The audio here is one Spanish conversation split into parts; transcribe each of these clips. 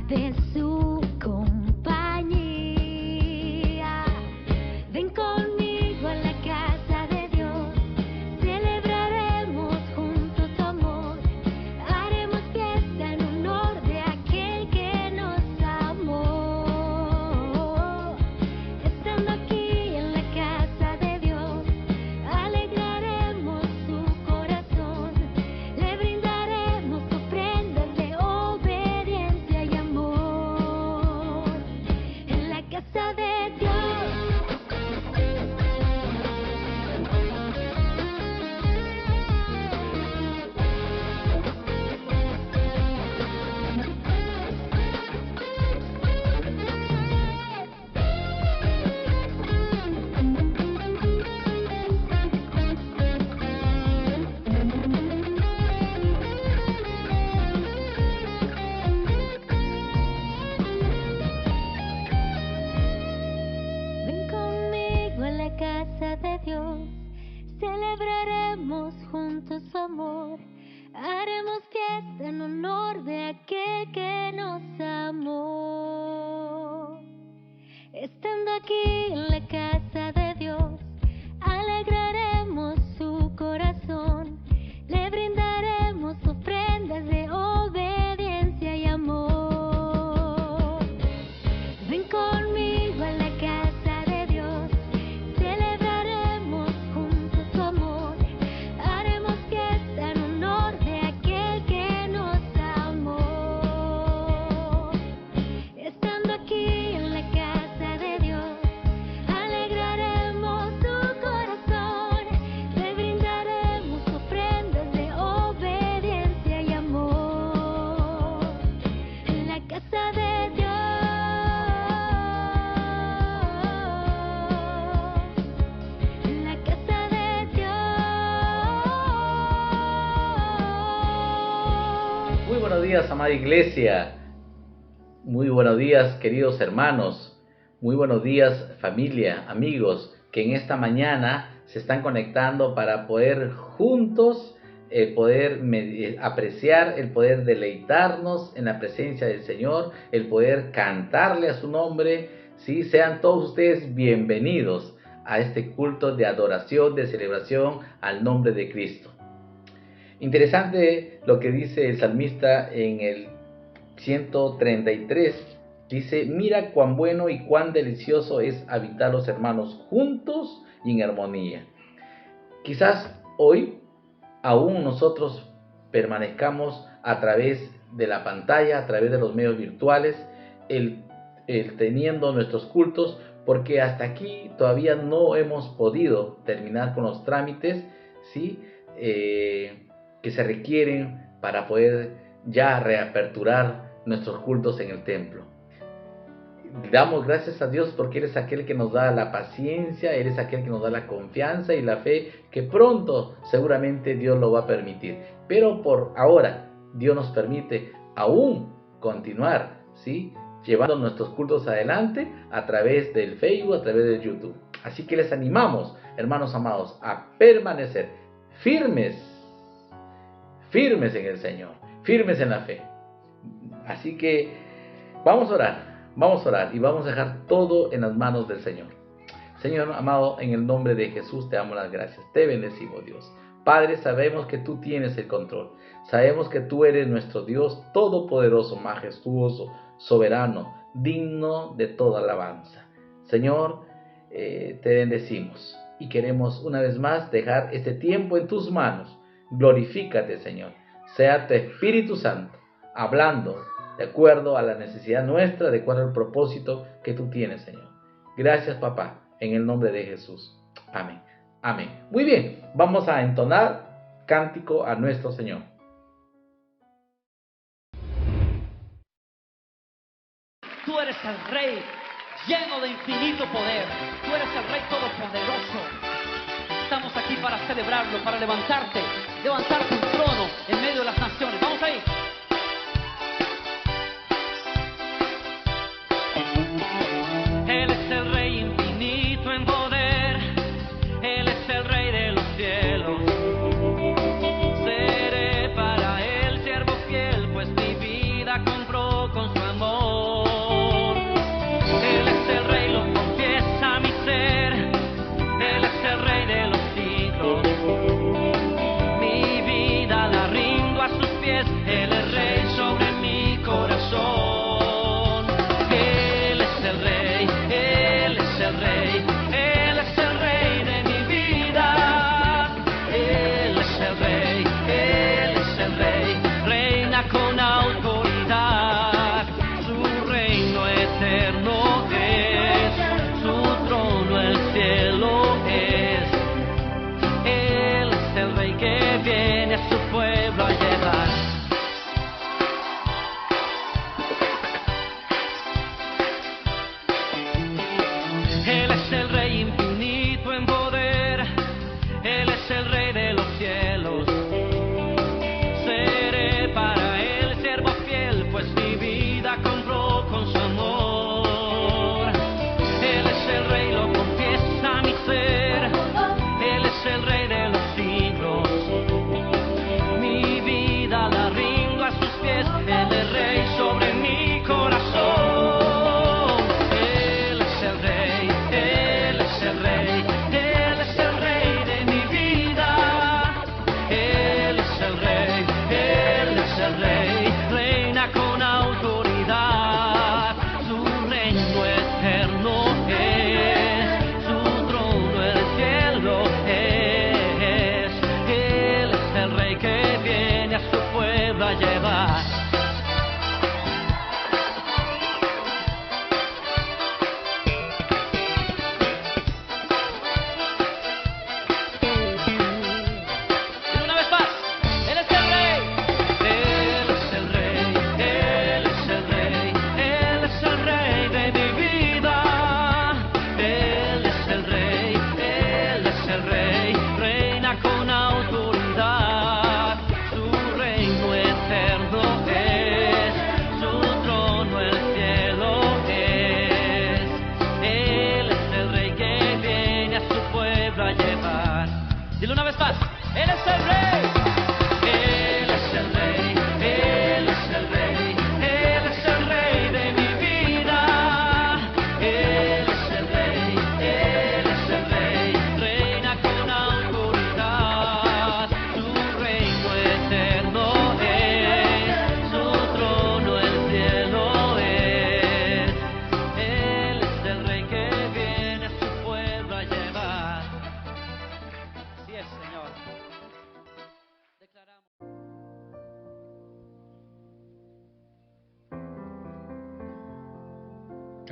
de su compañía. Ven conmigo a la casa de Dios, celebraremos juntos su amor, haremos fiesta en honor de aquel que nos amó. Estando aquí en la casa de Dios, alegraremos su corazón, le brindaremos ofrendas de obediencia y amor. En la casa de Dios. Ven conmigo a la casa de Dios, celebraremos juntos su amor, haremos fiesta en honor de aquel que nos amó. Estando aquí en la casa de Dios, alegraremos su corazón, le brindaremos ofrendas de obediencia y amor. Ven conmigo a la casa de Dios, celebraremos juntos su amor, haremos fiesta en honor de aquel que nos amó. Estando aquí en la casa de Dios, alegraremos su corazón, le brindaremos ofrendas de obediencia y amor. En la casa de Dios, en la casa de Dios. Muy buenos días, amada iglesia. Muy buenos días, queridos hermanos. Muy buenos días, familia, amigos, que en esta mañana se están conectando para poder juntos poder apreciar, el poder deleitarnos en la presencia del Señor, el poder cantarle a su nombre. ¿Sí? Sean todos ustedes bienvenidos a este culto de adoración, de celebración al nombre de Cristo. Interesante lo que dice el salmista en el 133. Dice: mira cuán bueno y cuán delicioso es habitar los hermanos juntos y en armonía. Quizás hoy aún nosotros permanezcamos a través de la pantalla, a través de los medios virtuales, el teniendo nuestros cultos, porque hasta aquí todavía no hemos podido terminar con los trámites, ¿sí? Que se requieren para poder ya reaperturar nuestros cultos en el templo. Damos gracias a Dios porque Él es aquel que nos da la paciencia, Él es aquel que nos da la confianza y la fe, que pronto seguramente Dios lo va a permitir. Pero por ahora Dios nos permite aún continuar, ¿sí?, llevando nuestros cultos adelante a través del Facebook, a través de YouTube. Así que les animamos, hermanos amados, a permanecer firmes en el Señor, firmes en la fe. Así que vamos a orar y vamos a dejar todo en las manos del Señor. Señor amado, en el nombre de Jesús te damos las gracias, te bendecimos, Dios. Padre, sabemos que tú tienes el control, sabemos que tú eres nuestro Dios todopoderoso, majestuoso, soberano, digno de toda alabanza. Señor, te bendecimos y queremos una vez más dejar este tiempo en tus manos. Glorifícate, Señor, sea tu Espíritu Santo hablando de acuerdo a la necesidad nuestra, de acuerdo al propósito que tú tienes, Señor. Gracias, papá, en el nombre de Jesús. Amén. Amén. Muy bien, vamos a entonar cántico a nuestro Señor. Tú eres el Rey lleno de infinito poder. Tú eres el Rey todopoderoso. Estamos aquí para celebrarlo, para levantar tu trono en medio de las naciones. Vamos ahí. Él es el Rey infinito en poder, Él es el Rey de los cielos. Seré para Él siervo fiel, pues mi vida compró con su amor.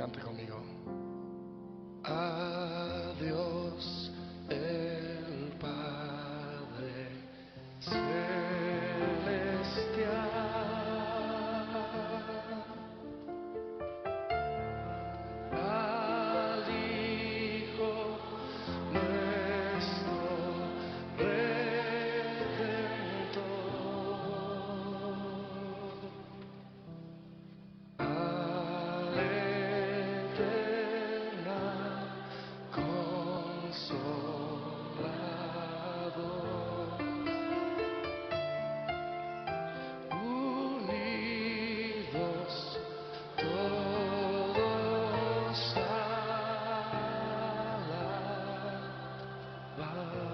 Cante conmigo. A Dios el Padre celestial, al Hijo nuestro Redentor, al Eterno Consolador, unidos todos a alabar.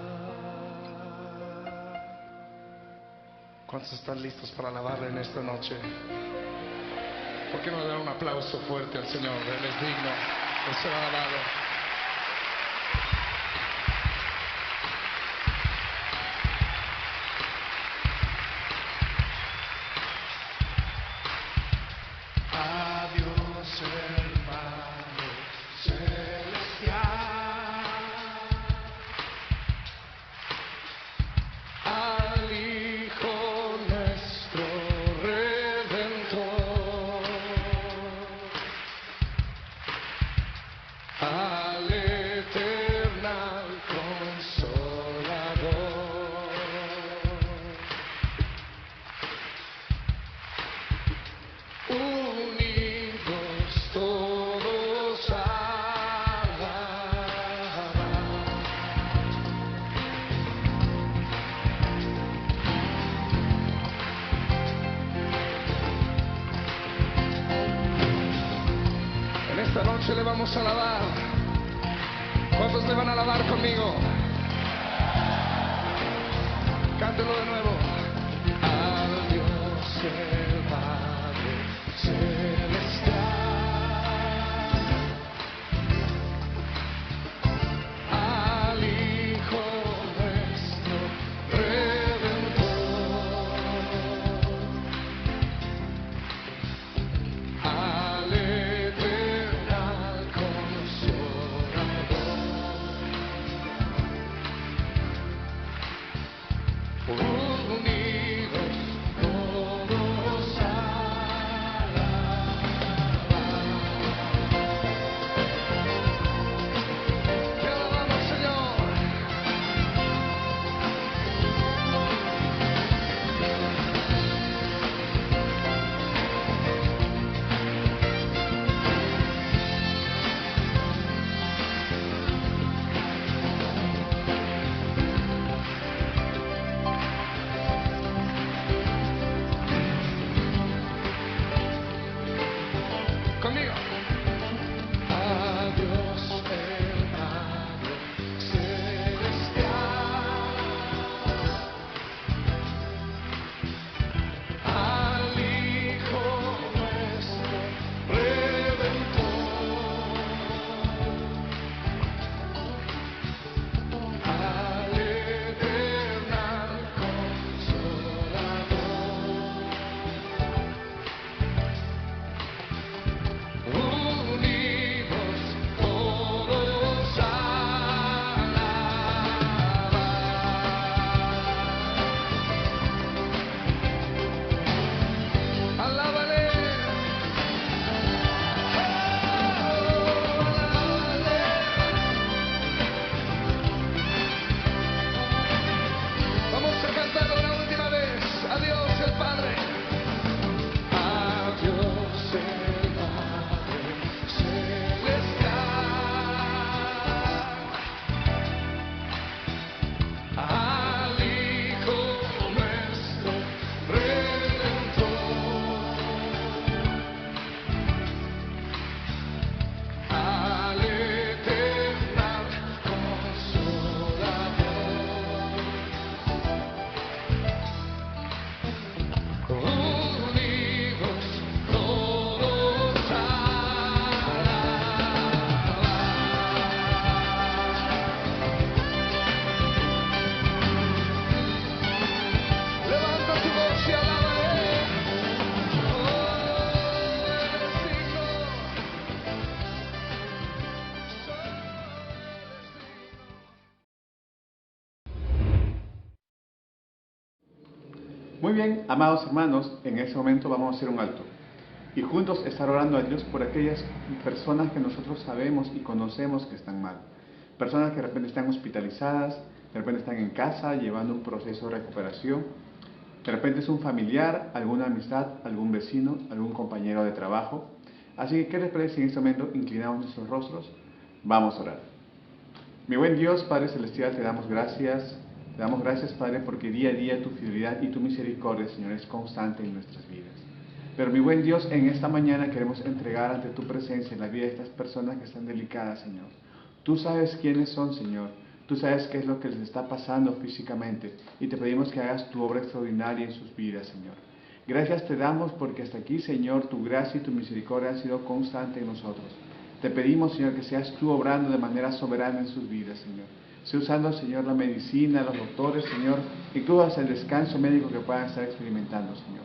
¿Cuántos están listos para alabarle en esta noche? ¿Por qué no le dan un aplauso fuerte al Señor? Él es digno de ser alabado. A Dios el Padre celestial, al Hijo nuestro Redentor, al Eterno Consolador, unidos todos a alabar. En esta noche le vamos a alabar. ¿Cuántos le van a alabar conmigo? Cántelo de nuevo. Al Dios el Padre celestial, al Hijo nuestro Redentor, al Eterno Consolador, unidos todos Muy bien, amados hermanos, en ese momento vamos a hacer un alto y juntos estar orando a Dios por aquellas personas que nosotros sabemos y conocemos que están mal. Personas que de repente están hospitalizadas, de repente están en casa llevando un proceso de recuperación. De repente es un familiar, alguna amistad, algún vecino, algún compañero de trabajo. Así que, ¿qué les parece si en este momento inclinamos nuestros rostros? Vamos a orar. Mi buen Dios, Padre Celestial, te damos gracias. Te damos gracias, Padre, porque día a día tu fidelidad y tu misericordia, Señor, es constante en nuestras vidas. Pero mi buen Dios, en esta mañana queremos entregar ante tu presencia en la vida de estas personas que están delicadas, Señor. Tú sabes quiénes son, Señor. Tú sabes qué es lo que les está pasando físicamente y te pedimos que hagas tu obra extraordinaria en sus vidas, Señor. Gracias te damos porque hasta aquí, Señor, tu gracia y tu misericordia han sido constante en nosotros. Te pedimos, Señor, que seas tú obrando de manera soberana en sus vidas, Señor. Sea usando, Señor, la medicina, los doctores, Señor, incluso hasta el descanso médico que puedan estar experimentando, Señor.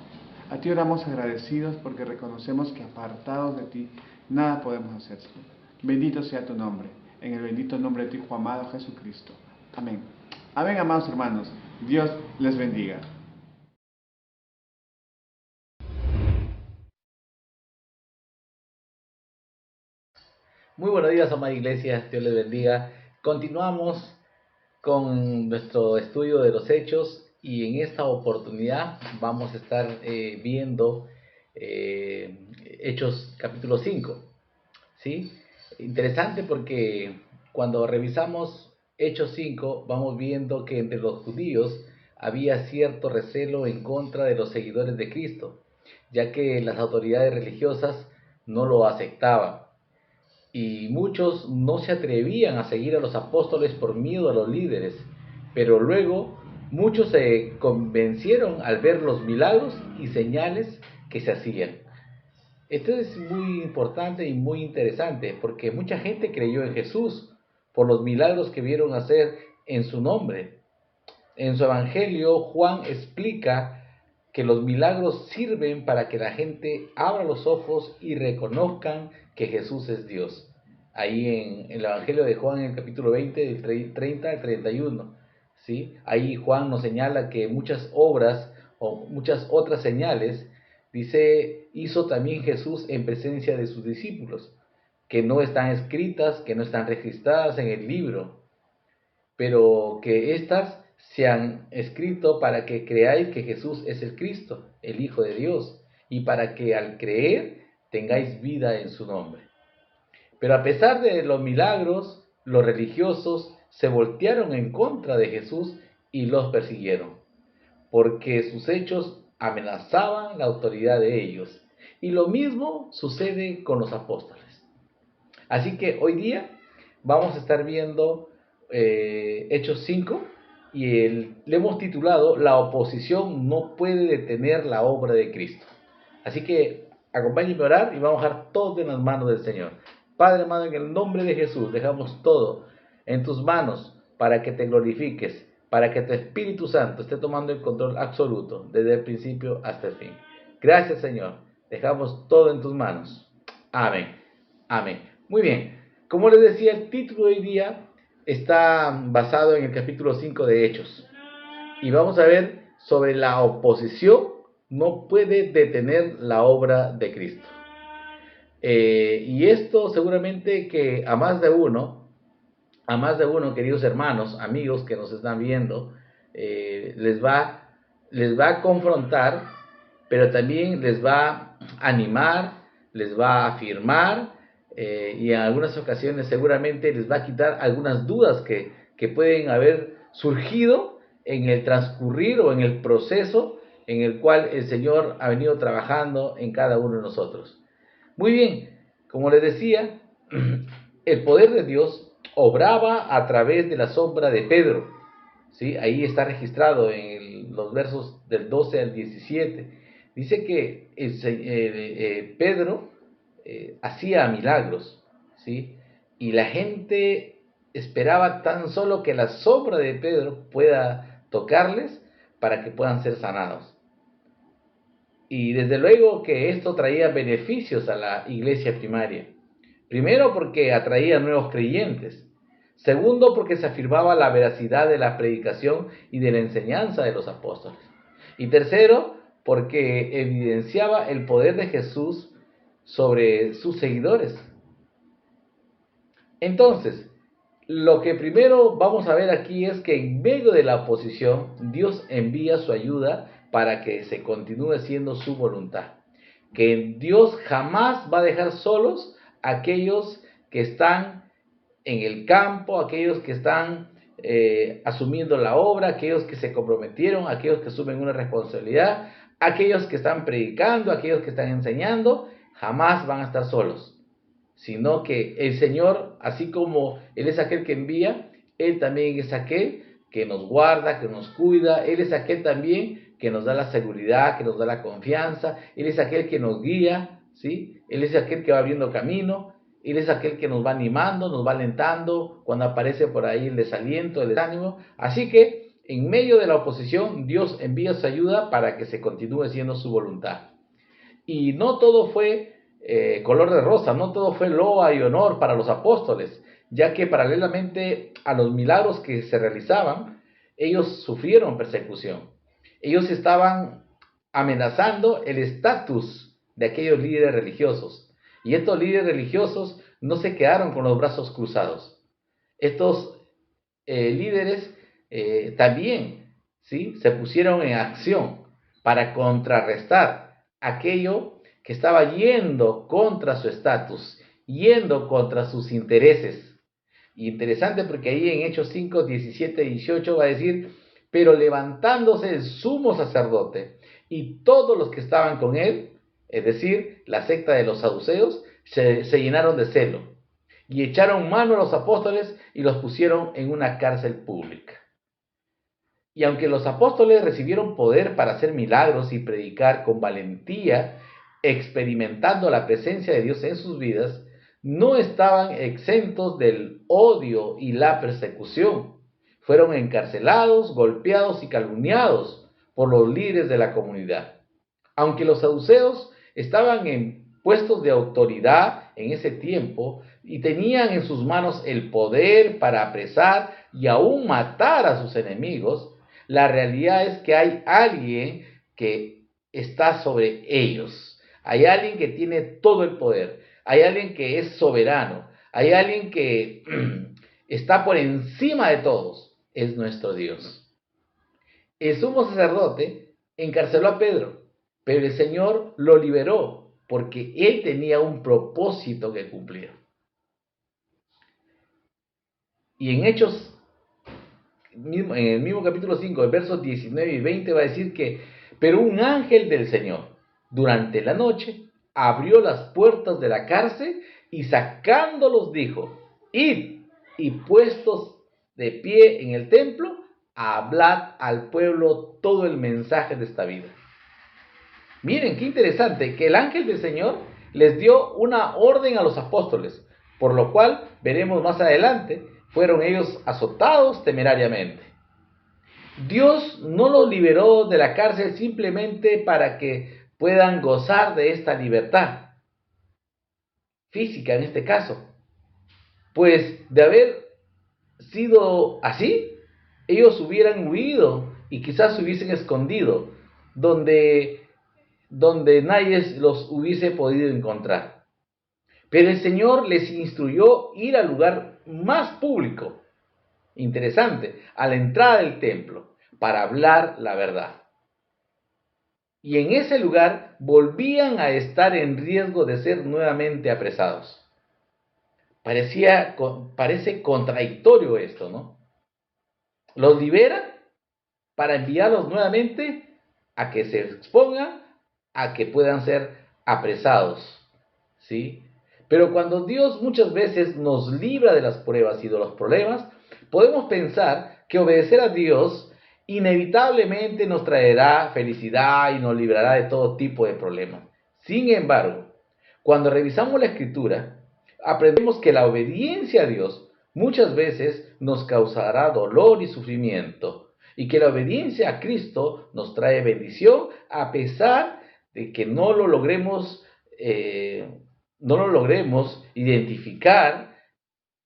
A ti oramos agradecidos porque reconocemos que apartados de ti nada podemos hacer, Señor. Bendito sea tu nombre. En el bendito nombre de tu Hijo amado Jesucristo. Amén. Amén, amados hermanos. Dios les bendiga. Muy buenos días, amada iglesia. Dios les bendiga. Continuamos con nuestro estudio de los Hechos y en esta oportunidad vamos a estar viendo Hechos capítulo 5. ¿Sí? Interesante porque cuando revisamos Hechos 5 vamos viendo que entre los judíos había cierto recelo en contra de los seguidores de Cristo, ya que las autoridades religiosas no lo aceptaban y muchos no se atrevían a seguir a los apóstoles por miedo a los líderes, pero luego muchos se convencieron al ver los milagros y señales que se hacían. Esto es muy importante y muy interesante porque mucha gente creyó en Jesús por los milagros que vieron hacer en su nombre. En su evangelio, Juan explica que los milagros sirven para que la gente abra los ojos y reconozcan que Jesús es Dios. Ahí en el evangelio de Juan, en el capítulo 20, del 30 al 31. ¿Sí? Ahí Juan nos señala que muchas obras o muchas otras señales, dice, hizo también Jesús en presencia de sus discípulos, que no están escritas, que no están registradas en el libro, pero que éstas se han escrito para que creáis que Jesús es el Cristo, el Hijo de Dios, y para que al creer tengáis vida en su nombre. Pero a pesar de los milagros, los religiosos se voltearon en contra de Jesús y los persiguieron, porque sus hechos amenazaban la autoridad de ellos. Y lo mismo sucede con los apóstoles. Así que hoy día vamos a estar viendo Hechos 5 y le hemos titulado La oposición no puede detener la obra de Cristo. Así que acompáñenme a orar y vamos a dejar todo en las manos del Señor. Padre amado, en el nombre de Jesús dejamos todo en tus manos para que te glorifiques, para que tu Espíritu Santo esté tomando el control absoluto desde el principio hasta el fin. Gracias, Señor. Dejamos todo en tus manos. Amén. Amén. Muy bien. Como les decía, el título de hoy día está basado en el capítulo 5 de Hechos. Y vamos a ver sobre la oposición no puede detener la obra de Cristo. Y esto seguramente que a más de uno, queridos hermanos, amigos que nos están viendo, les va a confrontar, pero también les va a animar, les va a afirmar, y en algunas ocasiones seguramente les va a quitar algunas dudas que pueden haber surgido en el transcurrir o en el proceso en el cual el Señor ha venido trabajando en cada uno de nosotros. Muy bien, como les decía, el poder de Dios obraba a través de la sombra de Pedro. ¿Sí? Ahí está registrado en los versos del 12 al 17. Dice que Pedro hacía milagros, ¿sí? Y la gente esperaba tan solo que la sombra de Pedro pueda tocarles para que puedan ser sanados. Y desde luego que esto traía beneficios a la iglesia primaria. Primero, porque atraía nuevos creyentes. Segundo, porque se afirmaba la veracidad de la predicación y de la enseñanza de los apóstoles. Y tercero, porque evidenciaba el poder de Jesús sobre sus seguidores. Entonces, lo que primero vamos a ver aquí es que en medio de la oposición, Dios envía su ayuda para que se continúe siendo su voluntad. Que Dios jamás va a dejar solos a aquellos que están en el campo, aquellos que están asumiendo la obra, aquellos que se comprometieron, aquellos que asumen una responsabilidad, aquellos que están predicando, aquellos que están enseñando, jamás van a estar solos, sino que el Señor, así como Él es aquel que envía, Él también es aquel que nos guarda, que nos cuida, Él es aquel también que nos da la seguridad, que nos da la confianza, Él es aquel que nos guía, ¿sí? Él es aquel que va abriendo camino, Él es aquel que nos va animando, nos va alentando cuando aparece por ahí el desaliento, el desánimo. Así que en medio de la oposición, Dios envía su ayuda para que se continúe siendo su voluntad. Y no todo fue color de rosa, no todo fue loa y honor para los apóstoles, ya que paralelamente a los milagros que se realizaban, ellos sufrieron persecución. Ellos estaban amenazando el estatus de aquellos líderes religiosos. Y estos líderes religiosos no se quedaron con los brazos cruzados. Estos líderes también, ¿sí?, se pusieron en acción para contrarrestar aquello que estaba yendo contra su estatus, yendo contra sus intereses. Y interesante porque ahí en Hechos 5, 17 y 18 va a decir: pero levantándose el sumo sacerdote y todos los que estaban con él, es decir, la secta de los saduceos, se llenaron de celo y echaron mano a los apóstoles y los pusieron en una cárcel pública. Y aunque los apóstoles recibieron poder para hacer milagros y predicar con valentía, experimentando la presencia de Dios en sus vidas, no estaban exentos del odio y la persecución. Fueron encarcelados, golpeados y calumniados por los líderes de la comunidad. Aunque los saduceos estaban en puestos de autoridad en ese tiempo y tenían en sus manos el poder para apresar y aún matar a sus enemigos, la realidad es que hay alguien que está sobre ellos. Hay alguien que tiene todo el poder. Hay alguien que es soberano. Hay alguien que está por encima de todos. Es nuestro Dios. El sumo sacerdote encarceló a Pedro, pero el Señor lo liberó porque él tenía un propósito que cumplir. Y en Hechos, en el mismo capítulo 5, el versos 19 y 20 va a decir que: pero un ángel del Señor, durante la noche, abrió las puertas de la cárcel y sacándolos dijo: id y puestos de pie en el templo, hablad al pueblo todo el mensaje de esta vida. Miren qué interesante, que el ángel del Señor les dio una orden a los apóstoles, por lo cual veremos más adelante, fueron ellos azotados temerariamente. Dios no los liberó de la cárcel simplemente para que puedan gozar de esta libertad física en este caso, pues de haber sido así, ellos hubieran huido y quizás se hubiesen escondido donde nadie los hubiese podido encontrar. Pero el Señor les instruyó ir al lugar más público, interesante, a la entrada del templo, para hablar la verdad. Y en ese lugar volvían a estar en riesgo de ser nuevamente apresados. Parece contradictorio esto, ¿no? Los libera para enviarlos nuevamente a que se expongan, a que puedan ser apresados, ¿sí? Pero cuando Dios muchas veces nos libra de las pruebas y de los problemas, podemos pensar que obedecer a Dios inevitablemente nos traerá felicidad y nos librará de todo tipo de problemas. Sin embargo, cuando revisamos la Escritura, aprendemos que la obediencia a Dios muchas veces nos causará dolor y sufrimiento, y que la obediencia a Cristo nos trae bendición a pesar de que no lo logremos identificar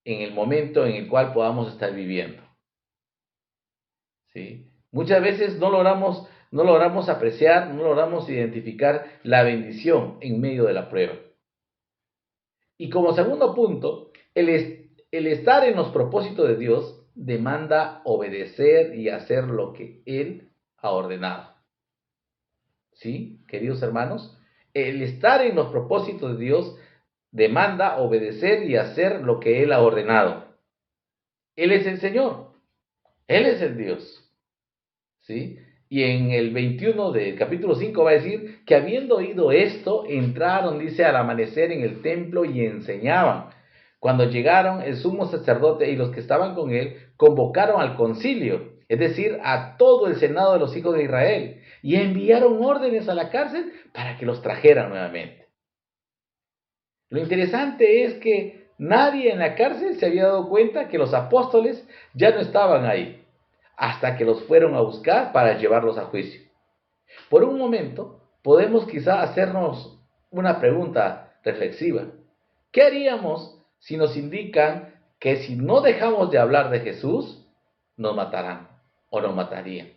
en el momento en el cual podamos estar viviendo, ¿sí? Muchas veces no logramos no logramos apreciar, no logramos identificar la bendición en medio de la prueba. Y como segundo punto, el estar en los propósitos de Dios demanda obedecer y hacer lo que Él ha ordenado. ¿Sí, queridos hermanos? El estar en los propósitos de Dios demanda obedecer y hacer lo que Él ha ordenado. Él es el Señor. Él es el Dios. ¿Sí? Y en el 21 del capítulo 5 va a decir que habiendo oído esto, entraron, dice, al amanecer en el templo y enseñaban. Cuando llegaron, el sumo sacerdote y los que estaban con él convocaron al concilio, es decir, a todo el senado de los hijos de Israel, y enviaron órdenes a la cárcel para que los trajeran nuevamente. Lo interesante es que nadie en la cárcel se había dado cuenta que los apóstoles ya no estaban ahí, hasta que los fueron a buscar para llevarlos a juicio. Por un momento, podemos quizá hacernos una pregunta reflexiva. ¿Qué haríamos si nos indican que si no dejamos de hablar de Jesús, nos matarán o nos matarían?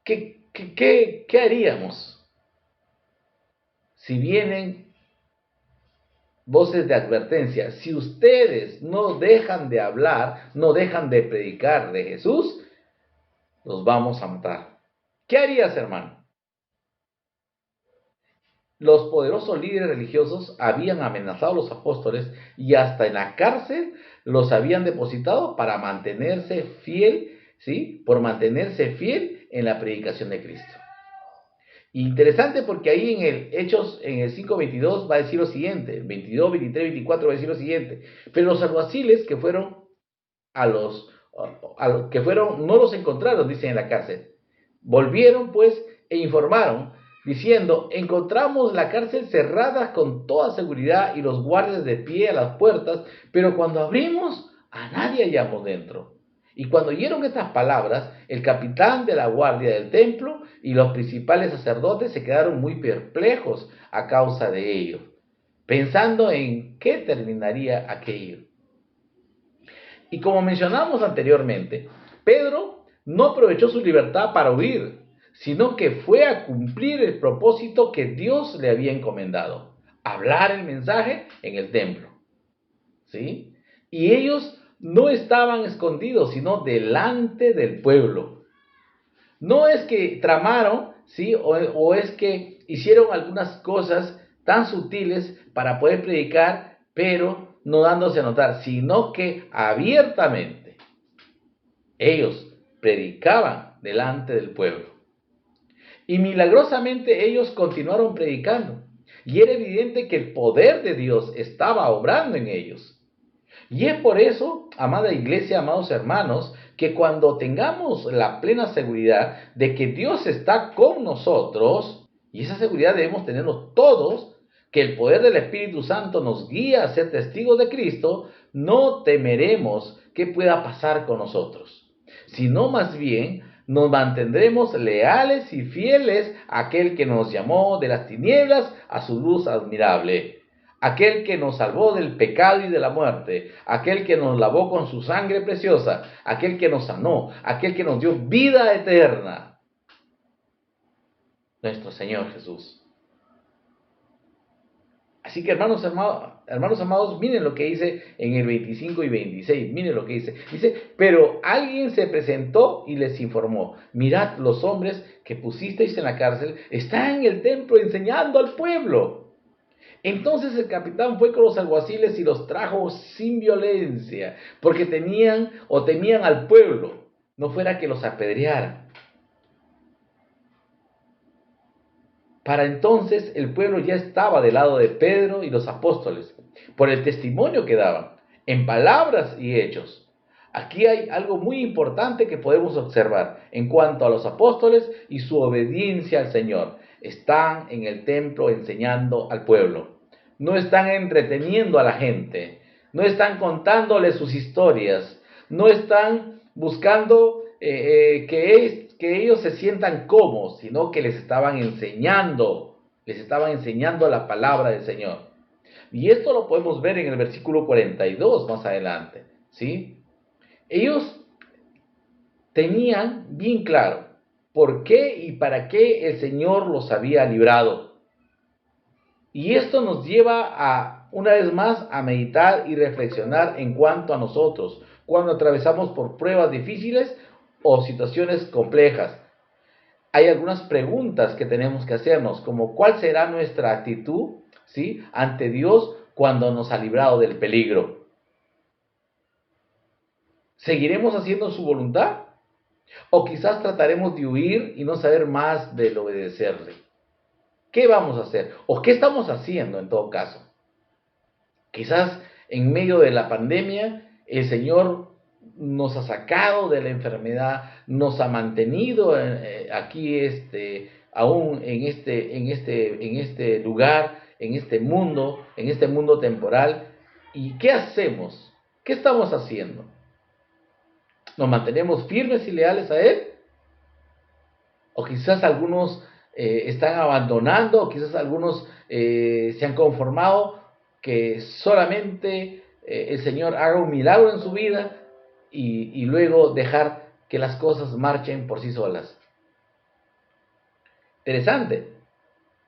¿Qué haríamos si vienen voces de advertencia? Si ustedes no dejan de hablar, no dejan de predicar de Jesús, los vamos a matar. ¿Qué harías, hermano? Los poderosos líderes religiosos habían amenazado a los apóstoles y hasta en la cárcel los habían depositado para mantenerse fiel, ¿sí? Por mantenerse fiel en la predicación de Cristo. Interesante porque ahí en el Hechos, en el 5:22 va a decir lo siguiente, 22, 23, 24 va a decir lo siguiente: pero los alguaciles que fueron no los encontraron, dicen en la cárcel. Volvieron pues e informaron, diciendo: encontramos la cárcel cerrada con toda seguridad y los guardias de pie a las puertas, pero cuando abrimos, a nadie hallamos dentro. Y cuando oyeron estas palabras, el capitán de la guardia del templo y los principales sacerdotes se quedaron muy perplejos a causa de ello, pensando en qué terminaría aquello. Y como mencionamos anteriormente, Pedro no aprovechó su libertad para huir, sino que fue a cumplir el propósito que Dios le había encomendado: hablar el mensaje en el templo. ¿Sí? Y ellos no estaban escondidos, sino delante del pueblo. No es que tramaron, ¿sí? o es que hicieron algunas cosas tan sutiles para poder predicar, pero no dándose a notar, sino que abiertamente ellos predicaban delante del pueblo. Y milagrosamente ellos continuaron predicando. Y era evidente que el poder de Dios estaba obrando en ellos. Y es por eso, amada iglesia, amados hermanos, que cuando tengamos la plena seguridad de que Dios está con nosotros, y esa seguridad debemos tenernos todos, que el poder del Espíritu Santo nos guía a ser testigos de Cristo, no temeremos qué pueda pasar con nosotros, sino más bien nos mantendremos leales y fieles a aquel que nos llamó de las tinieblas a su luz admirable, aquel que nos salvó del pecado y de la muerte, aquel que nos lavó con su sangre preciosa, aquel que nos sanó, aquel que nos dio vida eterna, nuestro Señor Jesús. Así que hermanos amados, miren lo que dice en el 25 y 26, miren lo que dice. Dice: pero alguien se presentó y les informó: mirad, los hombres que pusisteis en la cárcel están en el templo enseñando al pueblo. Entonces el capitán fue con los alguaciles y los trajo sin violencia, porque temían al pueblo, no fuera que los apedrearan. Para entonces el pueblo ya estaba del lado de Pedro y los apóstoles, por el testimonio que daban, en palabras y hechos. Aquí hay algo muy importante que podemos observar en cuanto a los apóstoles y su obediencia al Señor. Están en el templo enseñando al pueblo. No están entreteniendo a la gente. No están contándoles sus historias. No están buscando que ellos se sientan cómodos, sino que les estaban enseñando la palabra del Señor. Y esto lo podemos ver en el versículo 42 más adelante, ¿sí? Ellos tenían bien claro por qué y para qué el Señor los había librado. Y esto nos lleva una vez más a meditar y reflexionar en cuanto a nosotros, cuando atravesamos por pruebas difíciles o situaciones complejas. Hay algunas preguntas que tenemos que hacernos, como ¿cuál será nuestra actitud, ¿sí?, ante Dios cuando nos ha librado del peligro? ¿Seguiremos haciendo su voluntad? ¿O quizás trataremos de huir y no saber más del obedecerle? ¿Qué vamos a hacer? ¿O qué estamos haciendo en todo caso? Quizás en medio de la pandemia el Señor nos ha sacado de la enfermedad, nos ha mantenido aquí aún en este lugar, en este mundo temporal. ¿Y qué hacemos? ¿Qué estamos haciendo? ¿Nos mantenemos firmes y leales a Él? O quizás algunos están abandonando, o quizás algunos se han conformado que solamente el Señor haga un milagro en su vida y luego dejar que las cosas marchen por sí solas. Interesante.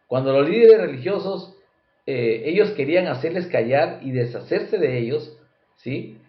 Cuando los líderes religiosos, ellos querían hacerles callar y deshacerse de ellos, ¿sí?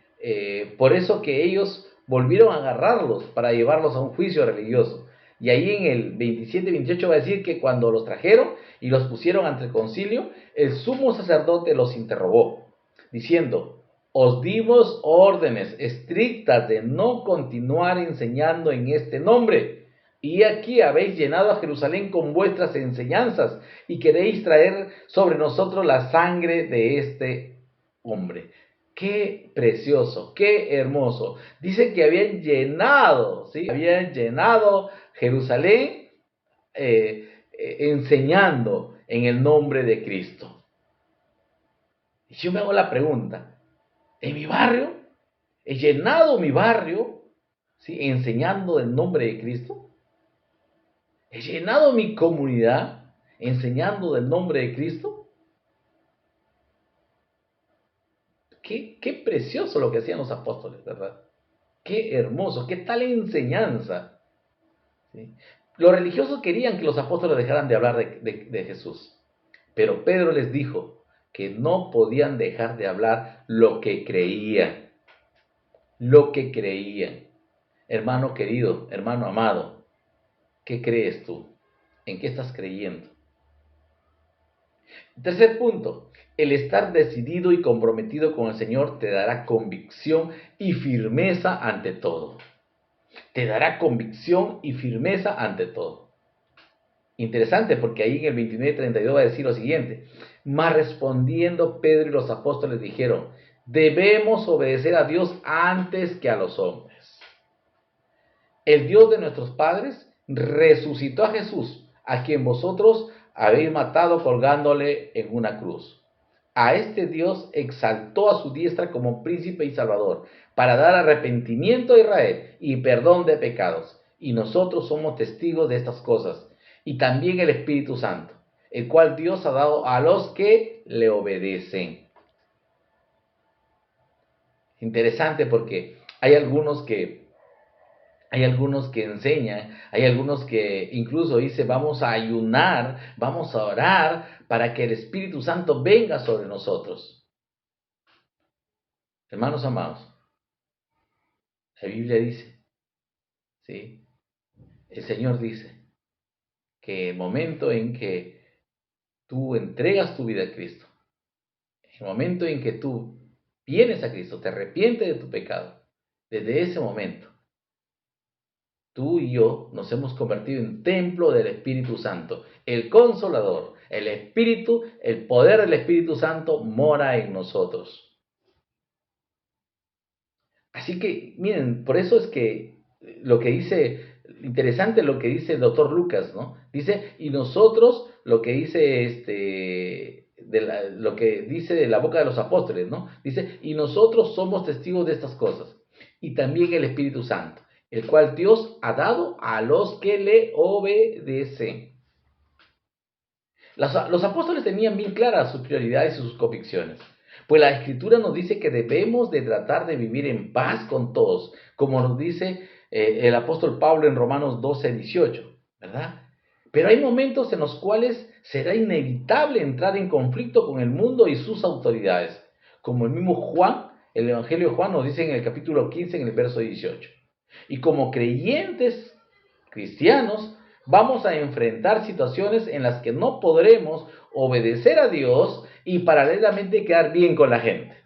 Por eso que ellos volvieron a agarrarlos para llevarlos a un juicio religioso. Y ahí en el 27-28 va a decir que cuando los trajeron y los pusieron ante el concilio, el sumo sacerdote los interrogó, diciendo: os dimos órdenes estrictas de no continuar enseñando en este nombre, y aquí habéis llenado a Jerusalén con vuestras enseñanzas, y queréis traer sobre nosotros la sangre de este hombre. Qué precioso, qué hermoso. Dice que habían llenado, ¿sí? Habían llenado Jerusalén enseñando en el nombre de Cristo. Y yo me hago la pregunta, ¿en mi barrio? ¿He llenado mi barrio, ¿sí?, enseñando el nombre de Cristo? ¿He llenado mi comunidad enseñando del nombre de Cristo? Qué precioso lo que hacían los apóstoles, ¿verdad? Qué hermoso, qué tal enseñanza, ¿sí? Los religiosos querían que los apóstoles dejaran de hablar de Jesús, pero Pedro les dijo que no podían dejar de hablar lo que creían. Lo que creían. Hermano querido, hermano amado, ¿qué crees tú? ¿En qué estás creyendo? Tercer punto, el estar decidido y comprometido con el Señor te dará convicción y firmeza ante todo. Te dará convicción y firmeza ante todo. Interesante, porque ahí en el 29-32 va a decir lo siguiente: mas respondiendo Pedro y los apóstoles dijeron: debemos obedecer a Dios antes que a los hombres. El Dios de nuestros padres resucitó a Jesús, a quien vosotros habéis matado colgándole en una cruz. A este Dios exaltó a su diestra como príncipe y salvador, para dar arrepentimiento a Israel y perdón de pecados. Y nosotros somos testigos de estas cosas. Y también el Espíritu Santo, el cual Dios ha dado a los que le obedecen. Interesante, porque hay algunos que enseñan, hay algunos que incluso dicen: vamos a ayunar, vamos a orar para que el Espíritu Santo venga sobre nosotros. Hermanos amados, la Biblia dice, ¿sí?, el Señor dice que el momento en que tú entregas tu vida a Cristo, el momento en que tú vienes a Cristo, te arrepientes de tu pecado, desde ese momento tú y yo nos hemos convertido en templo del Espíritu Santo. El Consolador, el Espíritu, el poder del Espíritu Santo mora en nosotros. Así que, miren, por eso es que lo que dice, interesante lo que dice el doctor Lucas, ¿no? Dice, y nosotros, lo que dice lo que dice de la boca de los apóstoles, ¿no? Dice, y nosotros somos testigos de estas cosas. Y también el Espíritu Santo, el cual Dios ha dado a los que le obedecen. Los apóstoles tenían bien claras sus prioridades y sus convicciones, pues la Escritura nos dice que debemos de tratar de vivir en paz con todos, como nos dice el apóstol Pablo en Romanos 12:18. ¿verdad? Pero hay momentos en los cuales será inevitable entrar en conflicto con el mundo y sus autoridades, como el mismo Juan, el Evangelio de Juan nos dice en el capítulo 15, en el verso 18. Y como creyentes cristianos, vamos a enfrentar situaciones en las que no podremos obedecer a Dios y paralelamente quedar bien con la gente.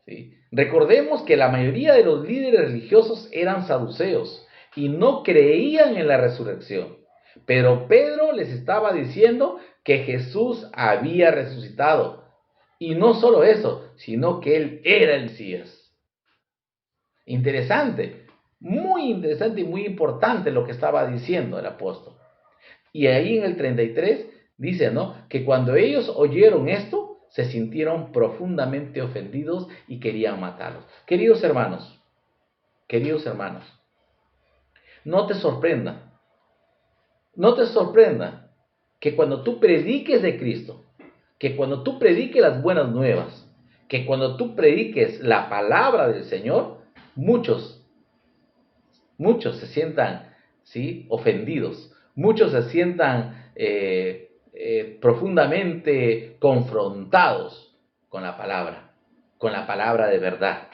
¿Sí? Recordemos que la mayoría de los líderes religiosos eran saduceos y no creían en la resurrección. Pero Pedro les estaba diciendo que Jesús había resucitado. Y no solo eso, sino que Él era el Mesías. Interesante, muy interesante y muy importante lo que estaba diciendo el apóstol. Y ahí en el 33 dice, ¿no?, que cuando ellos oyeron esto, se sintieron profundamente ofendidos y querían matarlos. Queridos hermanos, no te sorprenda que cuando tú prediques de Cristo, que cuando tú prediques las buenas nuevas, que cuando tú prediques la palabra del Señor, muchos se sientan, ¿sí?, ofendidos, muchos se sientan profundamente confrontados con la palabra de verdad.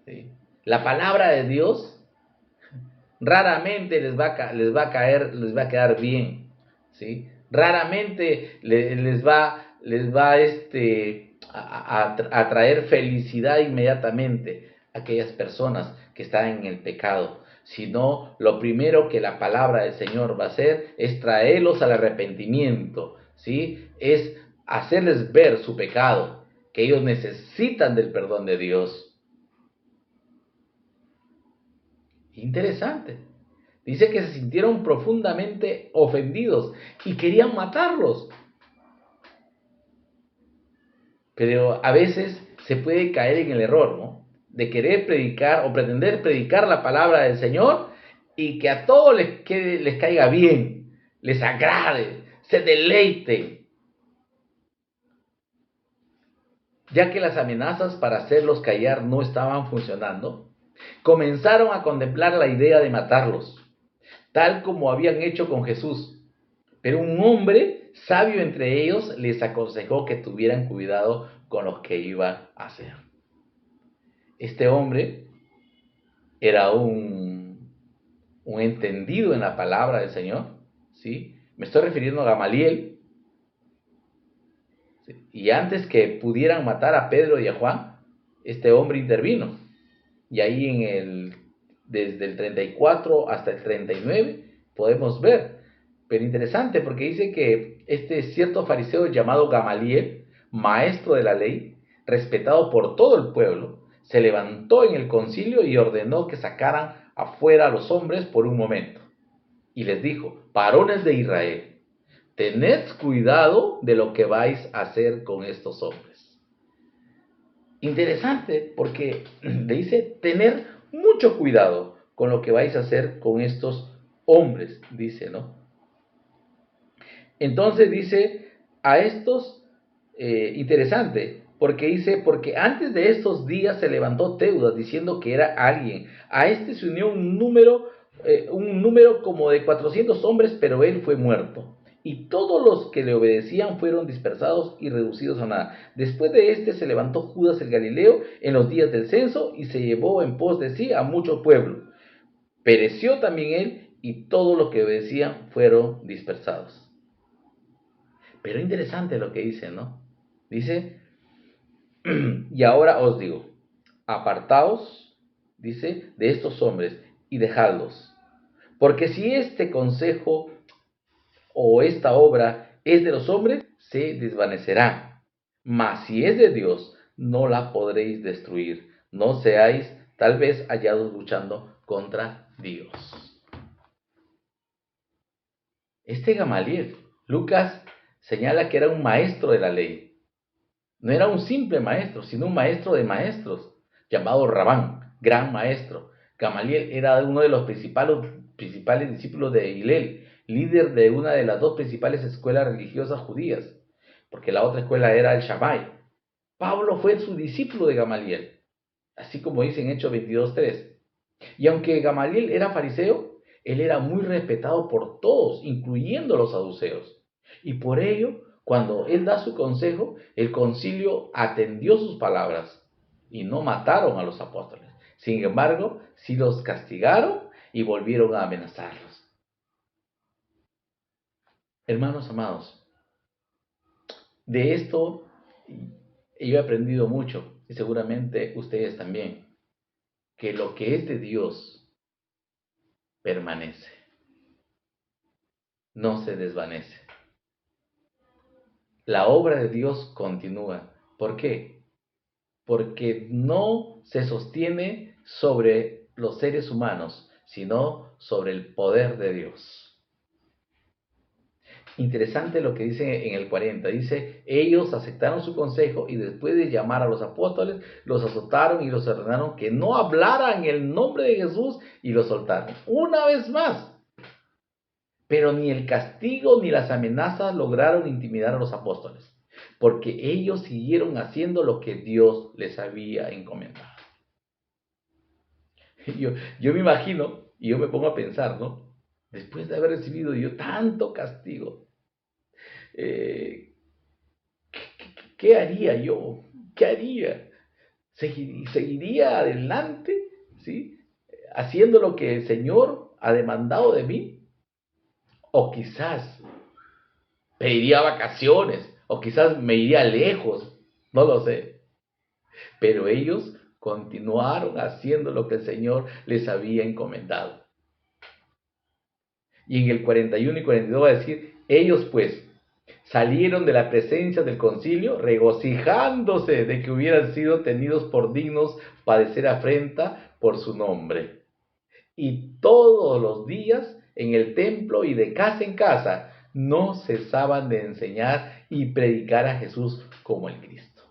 ¿Sí? La palabra de Dios raramente les va a quedar bien, ¿sí? Raramente les va a traer felicidad inmediatamente a aquellas personas que están en el pecado, sino lo primero que la palabra del Señor va a hacer es traerlos al arrepentimiento, ¿sí? Es hacerles ver su pecado, que ellos necesitan del perdón de Dios. Interesante. Dice que se sintieron profundamente ofendidos y querían matarlos. Pero a veces se puede caer en el error, ¿no?, de querer predicar o pretender predicar la palabra del Señor y que a todos les caiga bien, les agrade, se deleiten. Ya que las amenazas para hacerlos callar no estaban funcionando, comenzaron a contemplar la idea de matarlos, tal como habían hecho con Jesús. Pero un hombre sabio entre ellos les aconsejó que tuvieran cuidado con lo que iban a hacer. Este hombre era un entendido en la palabra del Señor, ¿sí? Me estoy refiriendo a Gamaliel. ¿Sí? Y antes que pudieran matar a Pedro y a Juan, este hombre intervino. Y ahí desde el 34 hasta el 39 podemos ver. Pero interesante porque dice que este cierto fariseo llamado Gamaliel, maestro de la ley, respetado por todo el pueblo, se levantó en el concilio y ordenó que sacaran afuera a los hombres por un momento. Y les dijo: varones de Israel, tened cuidado de lo que vais a hacer con estos hombres. Interesante porque le dice tener mucho cuidado con lo que vais a hacer con estos hombres, dice, ¿no? Entonces dice a estos, interesante, porque dice, porque antes de estos días se levantó Teudas diciendo que era alguien. A este se unió un número como de 400 hombres, pero él fue muerto. Y todos los que le obedecían fueron dispersados y reducidos a nada. Después de este se levantó Judas el Galileo en los días del censo y se llevó en pos de sí a mucho pueblo. Pereció también él y todos los que obedecían fueron dispersados. Pero interesante lo que dice, ¿no? Dice, y ahora os digo, apartaos, dice, de estos hombres y dejadlos. Porque si este consejo o esta obra es de los hombres, se desvanecerá. Mas si es de Dios, no la podréis destruir. No seáis tal vez hallados luchando contra Dios. Este Gamaliel, Lucas señala que era un maestro de la ley. No era un simple maestro, sino un maestro de maestros, llamado Rabán, gran maestro. Gamaliel era uno de los principales discípulos de Hillel, líder de una de las dos principales escuelas religiosas judías, porque la otra escuela era el Shammai. Pablo fue su discípulo de Gamaliel, así como dice en Hechos 22:3. Y aunque Gamaliel era fariseo, Él era muy respetado por todos, incluyendo los saduceos. Y por ello, cuando él da su consejo, el concilio atendió sus palabras y no mataron a los apóstoles. Sin embargo, sí los castigaron y volvieron a amenazarlos. Hermanos amados, de esto yo he aprendido mucho, y seguramente ustedes también, que lo que es de Dios permanece, no se desvanece. La obra de Dios continúa. ¿Por qué? Porque no se sostiene sobre los seres humanos, sino sobre el poder de Dios. Interesante lo que dice en el 40. Dice, ellos aceptaron su consejo y después de llamar a los apóstoles, los azotaron y los ordenaron que no hablaran el nombre de Jesús y los soltaron. Una vez más. Pero ni el castigo ni las amenazas lograron intimidar a los apóstoles, porque ellos siguieron haciendo lo que Dios les había encomendado. Yo me imagino, y yo me pongo a pensar, ¿no? Después de haber recibido yo tanto castigo, ¿qué haría yo? ¿Qué haría? ¿Seguiría adelante? ¿Sí? Haciendo lo que el Señor ha demandado de mí. O quizás pediría vacaciones, o quizás me iría lejos, no lo sé. Pero ellos continuaron haciendo lo que el Señor les había encomendado. Y en el 41 y 42 va a decir, ellos pues salieron de la presencia del concilio regocijándose de que hubieran sido tenidos por dignos padecer afrenta por su nombre. Y todos los días en el templo y de casa en casa no cesaban de enseñar y predicar a Jesús como el Cristo.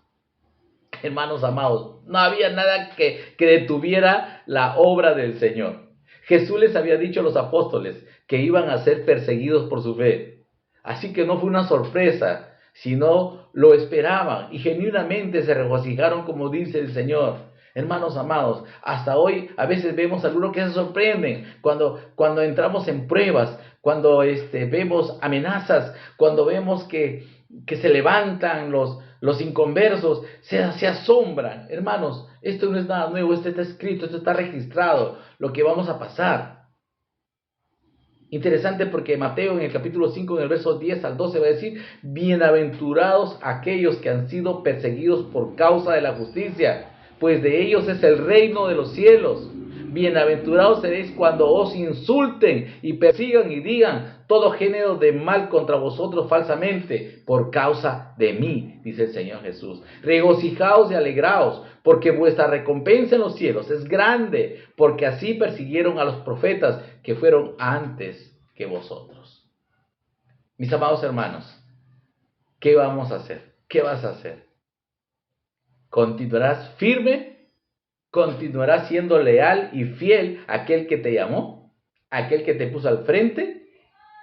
Hermanos amados, no había nada que detuviera la obra del Señor. Jesús les había dicho a los apóstoles que iban a ser perseguidos por su fe. Así que no fue una sorpresa, sino lo esperaban y genuinamente se regocijaron como dice el Señor. Hermanos amados, hasta hoy a veces vemos a algunos que se sorprenden cuando entramos en pruebas, cuando vemos amenazas, cuando vemos que se levantan los inconversos, se asombran. Hermanos, esto no es nada nuevo, esto está escrito, esto está registrado, lo que vamos a pasar. Interesante porque Mateo en el capítulo 5, en el verso 10 al 12 va a decir, bienaventurados aquellos que han sido perseguidos por causa de la justicia, pues de ellos es el reino de los cielos. Bienaventurados seréis cuando os insulten y persigan y digan todo género de mal contra vosotros falsamente, por causa de mí, dice el Señor Jesús. Regocijaos y alegraos, porque vuestra recompensa en los cielos es grande, porque así persiguieron a los profetas que fueron antes que vosotros. Mis amados hermanos, ¿qué vamos a hacer? ¿Qué vas a hacer? ¿Continuarás firme? ¿Continuarás siendo leal y fiel a aquel que te llamó? ¿Aquel que te puso al frente?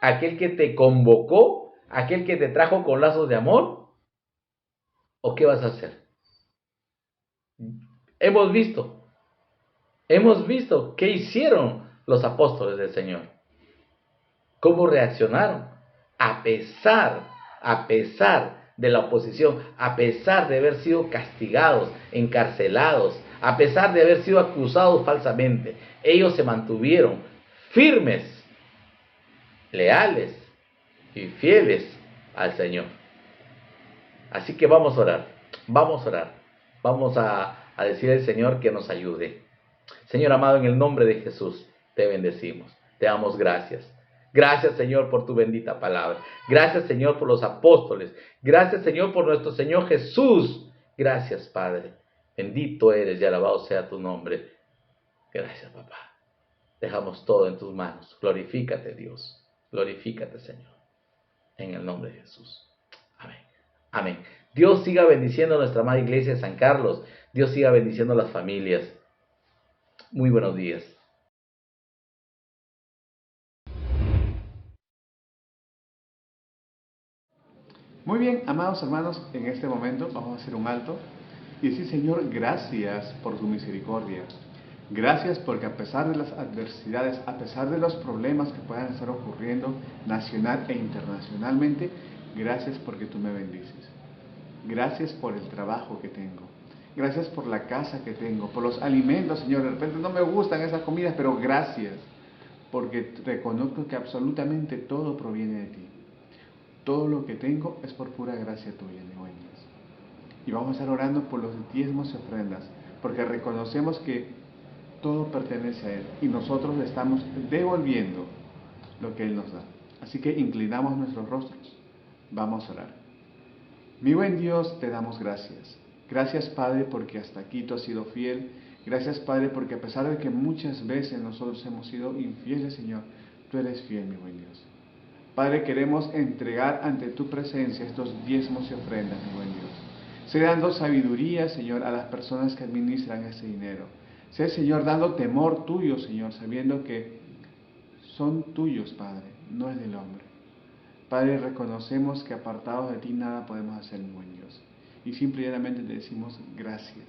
¿Aquel que te convocó? ¿Aquel que te trajo con lazos de amor? ¿O qué vas a hacer? Hemos visto qué hicieron los apóstoles del Señor. ¿Cómo reaccionaron? A pesar de la oposición, a pesar de haber sido castigados, encarcelados, a pesar de haber sido acusados falsamente, ellos se mantuvieron firmes, leales y fieles al Señor. Así que vamos a orar, vamos a decir al Señor que nos ayude. Señor amado, en el nombre de Jesús te bendecimos, te damos gracias. Gracias, Señor, por tu bendita palabra. Gracias, Señor, por los apóstoles. Gracias, Señor, por nuestro Señor Jesús. Gracias, Padre. Bendito eres y alabado sea tu nombre. Gracias, papá. Dejamos todo en tus manos. Glorifícate, Dios. Glorifícate, Señor. En el nombre de Jesús. Amén. Amén. Dios siga bendiciendo a nuestra amada iglesia de San Carlos. Dios siga bendiciendo a las familias. Muy buenos días. Muy bien, amados hermanos, en este momento vamos a hacer un alto y decir, Señor, gracias por tu misericordia. Gracias porque a pesar de las adversidades, a pesar de los problemas que puedan estar ocurriendo nacional e internacionalmente, gracias porque tú me bendices. Gracias por el trabajo que tengo. Gracias por la casa que tengo, por los alimentos, Señor. De repente no me gustan esas comidas, pero gracias, porque reconozco que absolutamente todo proviene de ti. Todo lo que tengo es por pura gracia tuya, mi buen Dios. Y vamos a estar orando por los diezmos y ofrendas, porque reconocemos que todo pertenece a Él y nosotros le estamos devolviendo lo que Él nos da. Así que inclinamos nuestros rostros. Vamos a orar. Mi buen Dios, te damos gracias. Gracias, Padre, porque hasta aquí tú has sido fiel. Gracias, Padre, porque a pesar de que muchas veces nosotros hemos sido infieles, Señor, tú eres fiel, mi buen Dios. Padre, queremos entregar ante tu presencia estos diezmos y ofrendas, mi buen Dios. Sé dando sabiduría, Señor, a las personas que administran ese dinero. Sé, Señor, dando temor tuyo, Señor, sabiendo que son tuyos, Padre, no es del hombre. Padre, reconocemos que apartados de ti nada podemos hacer, mi buen Dios. Y simplemente te decimos gracias.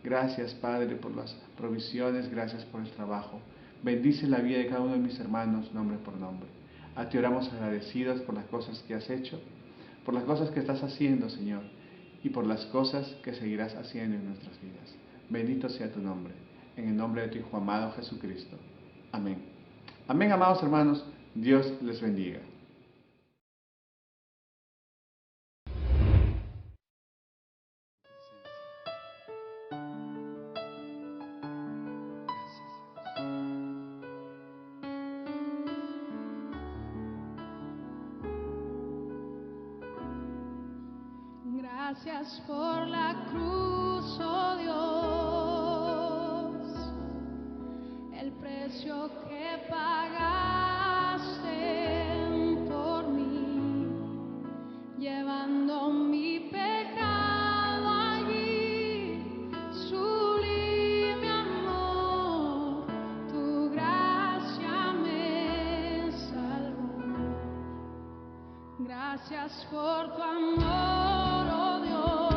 Gracias, Padre, por las provisiones, gracias por el trabajo. Bendice la vida de cada uno de mis hermanos, nombre por nombre. A ti oramos agradecidos por las cosas que has hecho, por las cosas que estás haciendo, Señor, y por las cosas que seguirás haciendo en nuestras vidas. Bendito sea tu nombre, en el nombre de tu Hijo amado Jesucristo. Amén. Amén, amados hermanos. Dios les bendiga. Gracias por la cruz, oh Dios, el precio que pagaste por mí, llevando mi pecado allí, sublime amor, tu gracia me salvó. Gracias por tu amor. Señor.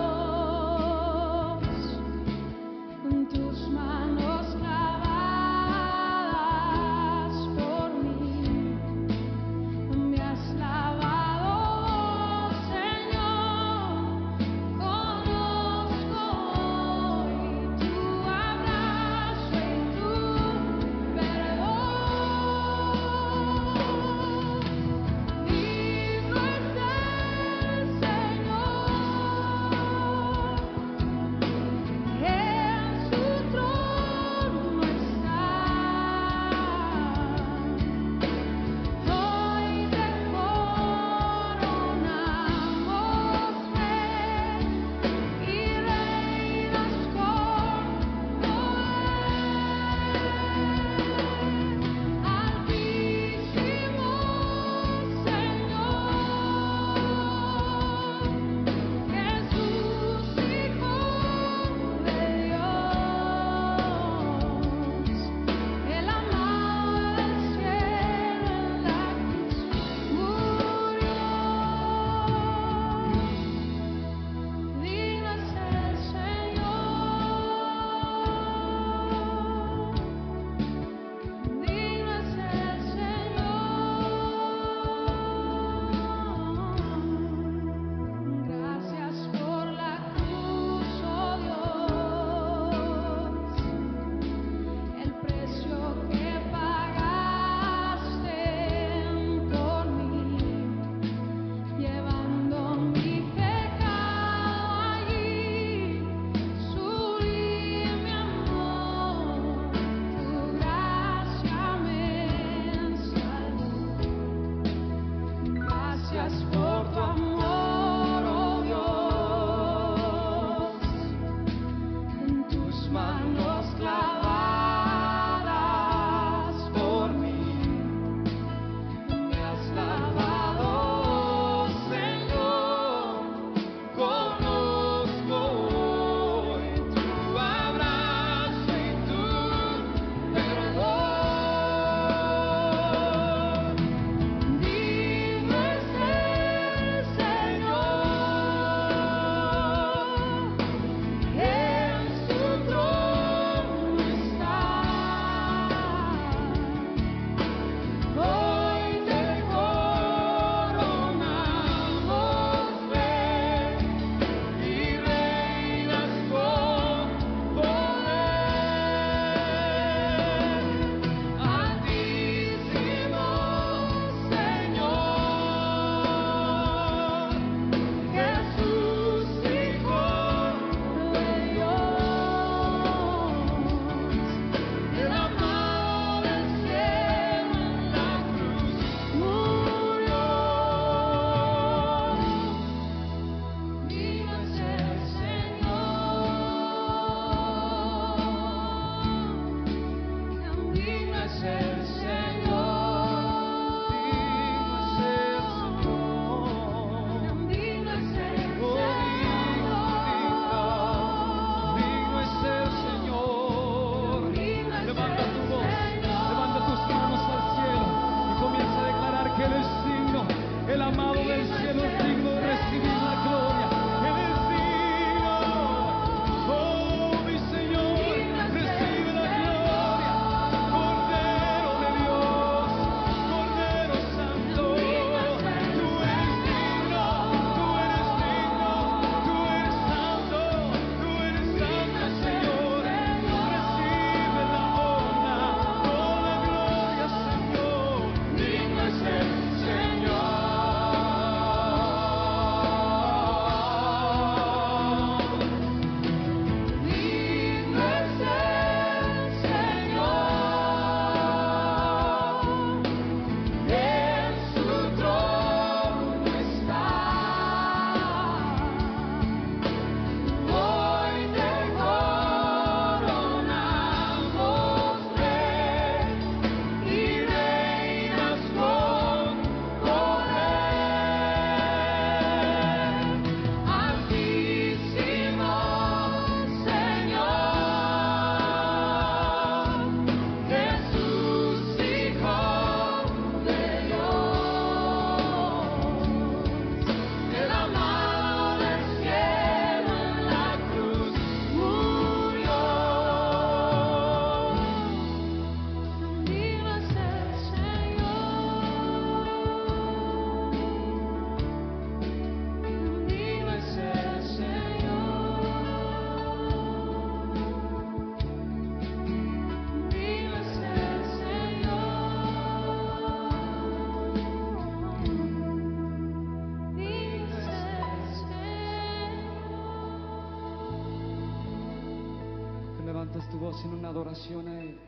levantas tu voz en una adoración a Él.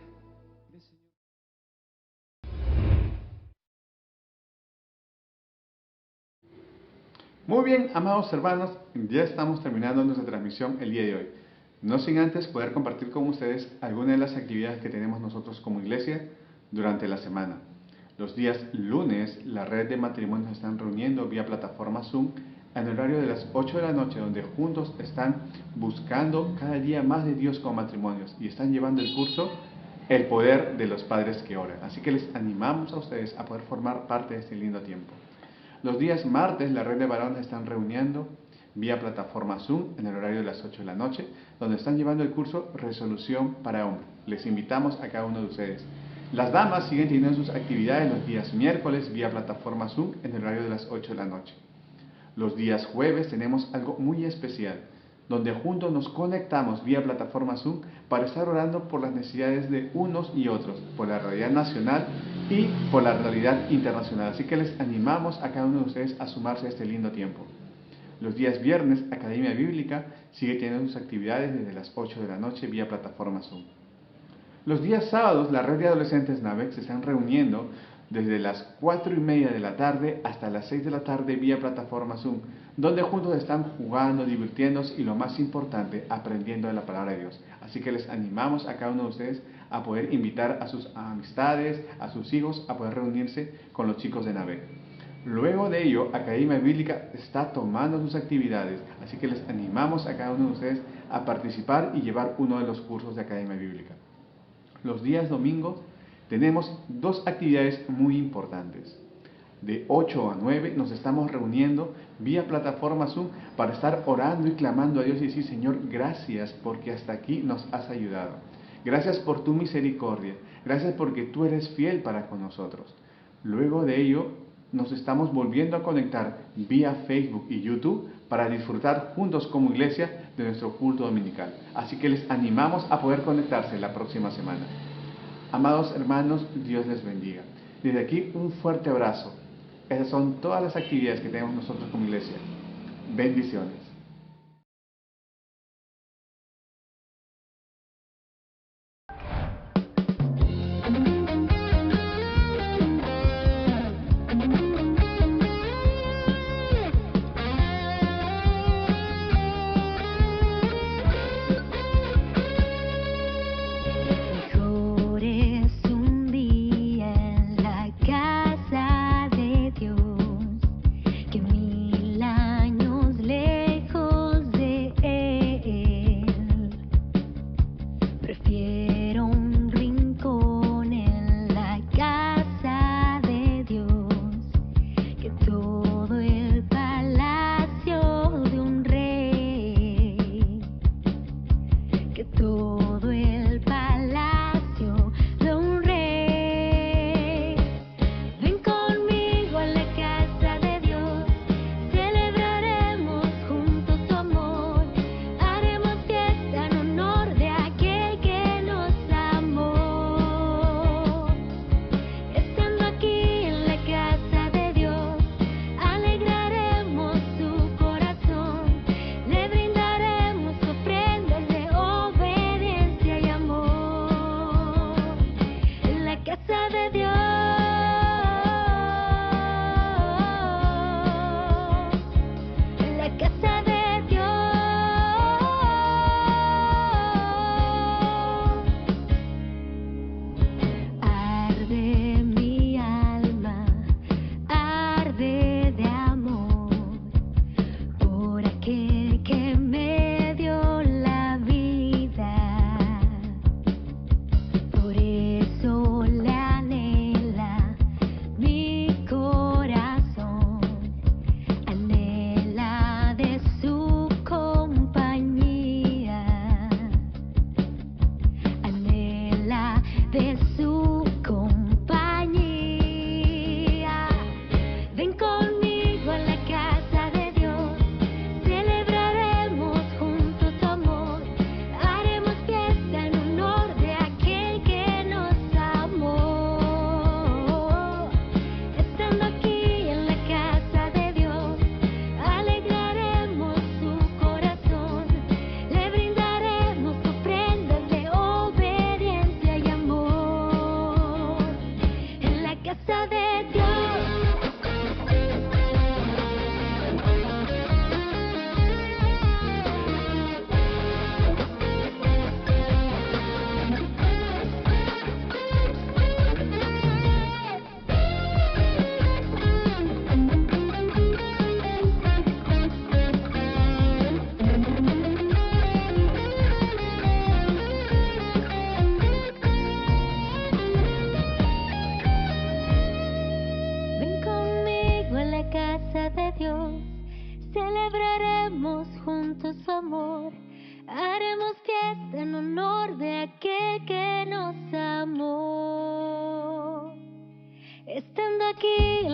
Muy bien, amados hermanos, ya estamos terminando nuestra transmisión el día de hoy. No sin antes poder compartir con ustedes algunas de las actividades que tenemos nosotros como iglesia durante la semana. Los días lunes, la red de matrimonios se están reuniendo vía plataforma Zoom en el horario de las 8 de la noche, donde juntos están buscando cada día más de Dios con matrimonios y están llevando el curso El Poder de los Padres que Oran. Así que les animamos a ustedes a poder formar parte de este lindo tiempo. Los días martes, la red de varones están reuniendo vía plataforma Zoom en el horario de las 8 de la noche, donde están llevando el curso Resolución para Hombres. Les invitamos a cada uno de ustedes. Las damas siguen teniendo sus actividades los días miércoles vía plataforma Zoom en el horario de las 8 de la noche. Los días jueves tenemos algo muy especial, donde juntos nos conectamos vía plataforma Zoom para estar orando por las necesidades de unos y otros, por la realidad nacional y por la realidad internacional. Así que les animamos a cada uno de ustedes a sumarse a este lindo tiempo. Los días viernes, Academia Bíblica sigue teniendo sus actividades desde las 8 de la noche vía plataforma Zoom. Los días sábados, la red de adolescentes NAVEC se están reuniendo desde las 4:30 de la tarde hasta las 6 de la tarde vía plataforma Zoom, donde juntos están jugando, divirtiéndose y lo más importante, aprendiendo de la palabra de Dios. Así que les animamos a cada uno de ustedes a poder invitar a sus amistades, a sus hijos, a poder reunirse con los chicos de NAVEC. Luego de ello, Academia Bíblica está tomando sus actividades, así que les animamos a cada uno de ustedes a participar y llevar uno de los cursos de Academia Bíblica. Los días domingos tenemos dos actividades muy importantes. De 8 a 9 nos estamos reuniendo vía plataforma Zoom para estar orando y clamando a Dios y decir: Señor, gracias porque hasta aquí nos has ayudado. Gracias por tu misericordia. Gracias porque tú eres fiel para con nosotros. Luego de ello nos estamos volviendo a conectar vía Facebook y YouTube para disfrutar juntos como iglesia de nuestro culto dominical. Así que les animamos a poder conectarse la próxima semana. Amados hermanos, Dios les bendiga. Desde aquí un fuerte abrazo. Esas son todas las actividades que tenemos nosotros como iglesia. Bendiciones. Mejor es un día en la casa de Dios que 1000 años lejos. juntos su amor. Haremos fiesta en honor de aquel que nos amó. Estando aquí